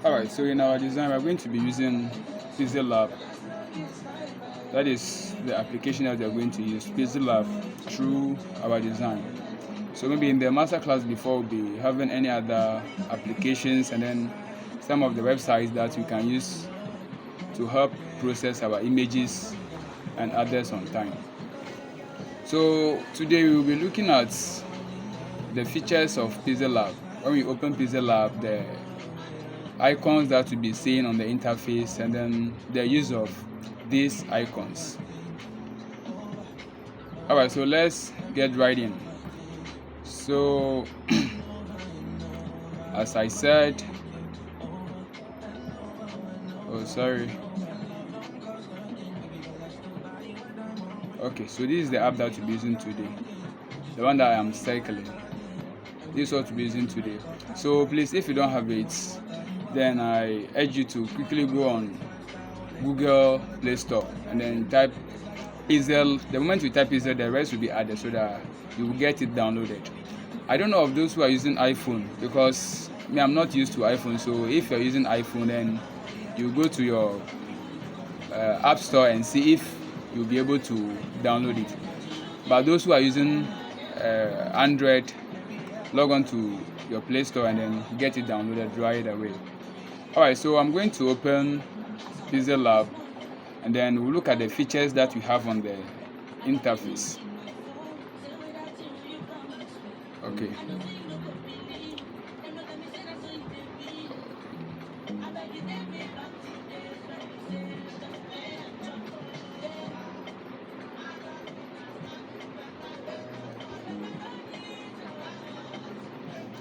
Alright, so in our design, we're going to be using Pixellab. That is the application that we're going to use, Pixellab, through our design. So maybe in the master class before, we'll be having any other applications and then some of the websites that we can use to help process our images and others on time. So today we will be looking at the features of Pixellab. When we open Pixellab, the icons that will be seen on the interface and then the use of these icons. Alright, so let's get right in. So as I said, okay, so this is the app that we'll be using today, the one that I am circling. This is what we'll be using today. So please, if you don't have it, then I urge you to quickly go on Google Play Store and then type Pixel. The moment you type Pixel, the rest will be added so that you will get it downloaded. I don't know of those who are using iPhone, because I'm not used to iPhone. So if you're using iPhone, then you go to your App Store and see if you'll be able to download it. But those who are using Android, log on to your Play Store and then get it downloaded right away. Alright, so I'm going to open Pixellab and then we'll look at the features that we have on the interface. Okay.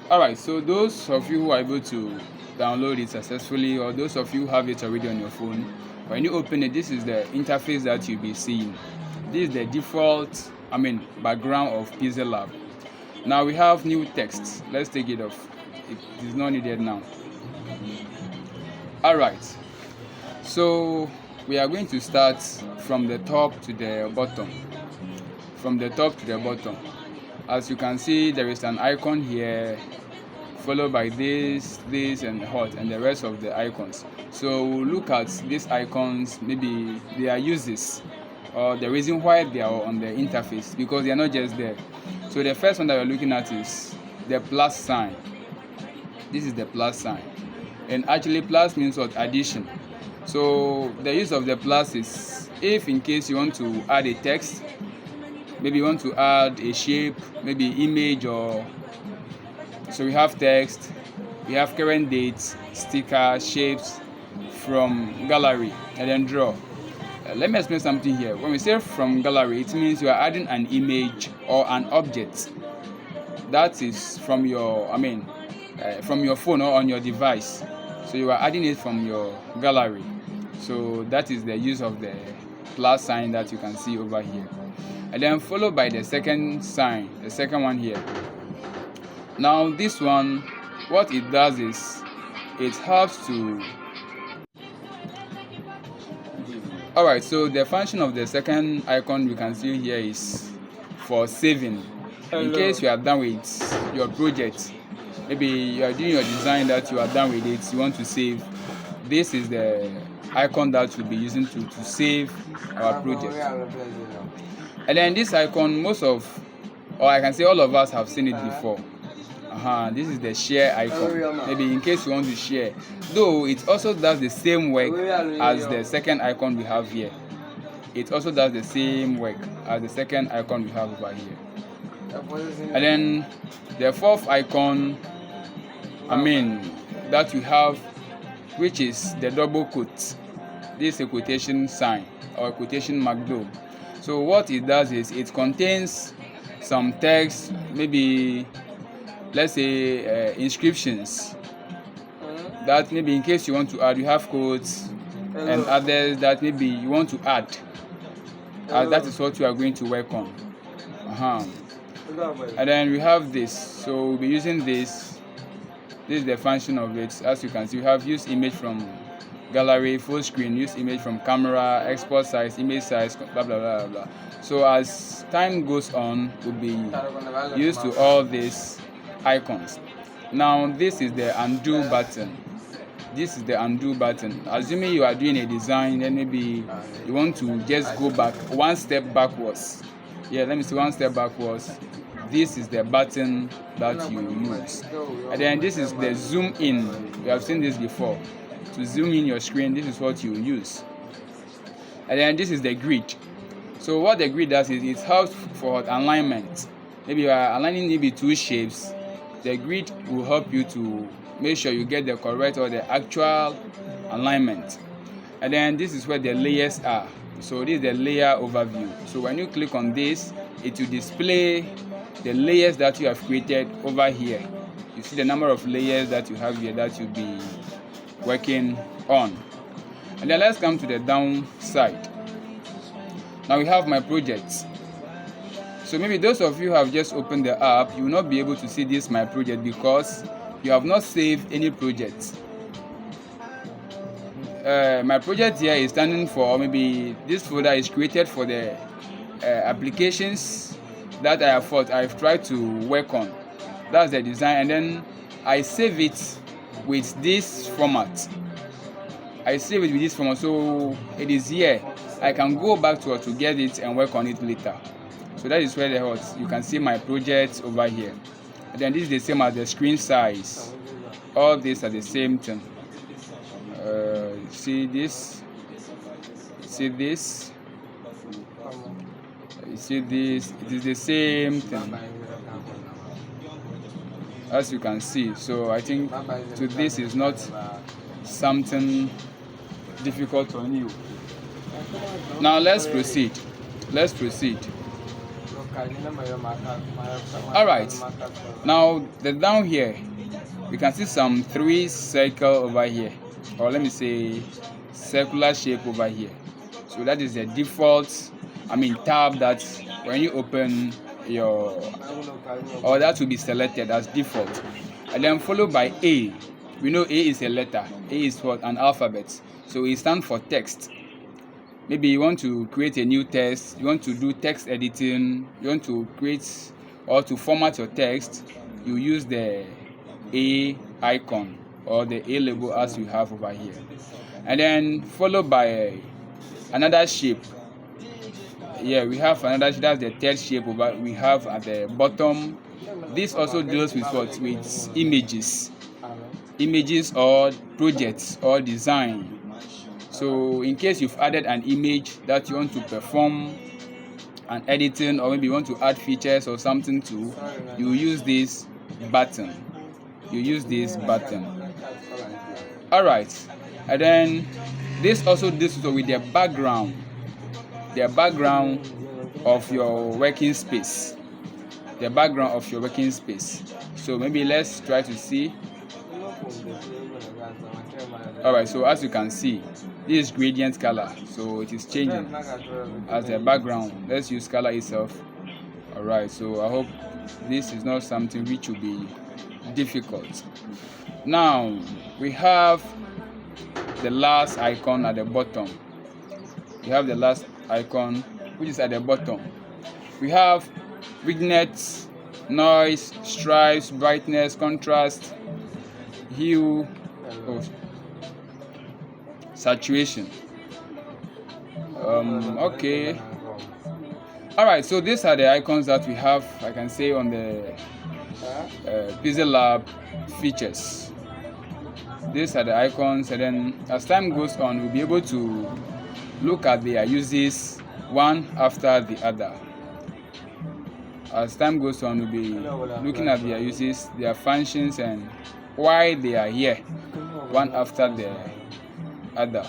Alright, so those of you who are able to download it successfully, or those of you who have it already on your phone, when you open it, this is the interface that you'll be seeing. This is the default background of Pixellab. Now we have new text. Let's take it off. It is not needed now. Alright, so we are going to start from the top to the bottom. From the top to the bottom. As you can see, there is an icon here, followed by this, and hot, and the rest of the icons. So we'll look at these icons, maybe their uses, or the reason why they are on the interface, because they are not just there. So the first one that we're looking at is the plus sign. This is the plus sign. And actually plus means what? Addition. So the use of the plus is if in case you want to add a text, maybe you want to add a shape, maybe image, or so we have text, we have current dates, sticker, shapes from gallery, and then draw. Let me explain something here. When we say from gallery, it means you are adding an image or an object that is from your, from your phone or on your device. So you are adding it from your gallery. So that is the use of the plus sign that you can see over here. And then followed by the second sign, the second one here. Now this one, what it does is it helps to alright, so the function of the second icon you can see here is for saving. In case you are done with your project, maybe you are doing your design that you are done with it, you want to save, this is the icon that we'll be using to save our project. And then this icon, I can say all of us have seen it before. This is the share icon. Maybe in case you want to share, though it also does the same work as the second icon we have here. It also does the same work as the second icon we have over here. And then the fourth icon, that you have, which is the double quote. This is a quotation sign or a quotation mark though. So what it does is it contains some text, maybe let's say inscriptions that maybe in case you want to add, you have quotes and others that maybe you want to add. That is what you are going to work on. And then we have this, so we'll be using this. This is the function of it. As you can see, we have use image from gallery, full screen, use image from camera, export size, image size, blah blah blah blah. So as time goes on, we'll be used to all these icons. Now this is the undo button. this is the undo button. Assuming you are doing a design, then maybe you want to just go back one step backwards. Yeah, let me see, one step backwards. This is the button that you use. And then this is the zoom in. You have seen this before. To zoom in your screen, this is what you use. And then this is the grid. So what the grid does is it helps for alignment. Maybe you are aligning maybe two shapes. The grid will help you to make sure you get the correct or the actual alignment. And then this is where the layers are. So this is the layer overview. So when you click on this, it will display the layers that you have created over here. You see the number of layers that you have here that you'll be working on. And then let's come to the down side. Now we have my projects. So maybe those of you who have just opened the app, you will not be able to see this my project because you have not saved any projects. My project here is standing for, maybe this folder is created for the applications that I've tried to work on. That's the design, and then I save it with this format. So it is here. I can go back to get it and work on it later. So that is where you can see my projects over here. And then this is the same as the screen size. All these are the same thing. See this? See this? You see this? It is the same thing, as you can see. So I think this is not something difficult on you. Now let's proceed. All right. Now down here, we can see some 3 circle over here, or let me say circular shape over here. So that is the default tab that when you open that will be selected as default. And then followed by A. We know A is a letter. A is what? An alphabet. So it stands for text. Maybe you want to create a new text, you want to do text editing, you want to create or to format your text, you use the A icon or the A label as you have over here. And then followed by another shape. Yeah, we have another, that's the third shape we have at the bottom. This also deals with what? With images or projects or design. So in case you've added an image that you want to perform an editing, or maybe you want to add features or something to, you use this button. All right. And then this also deals with the background of your working space. So maybe let's try to see. Alright, so as you can see, this is gradient color, so it is changing as the background. Let's use color itself. Alright, so I hope this is not something which will be difficult. Now we have the last icon at the bottom. We have the last icon which is at the bottom. We have vignette, noise, stripes, brightness, contrast, hue, saturation. Okay. All right, so these are the icons that we have, I can say, on the Pixellab features. These are the icons, and then as time goes on, we'll be able to look at their uses one after the other. As time goes on, we'll be looking at their uses, their functions, and why they are here, one after the other.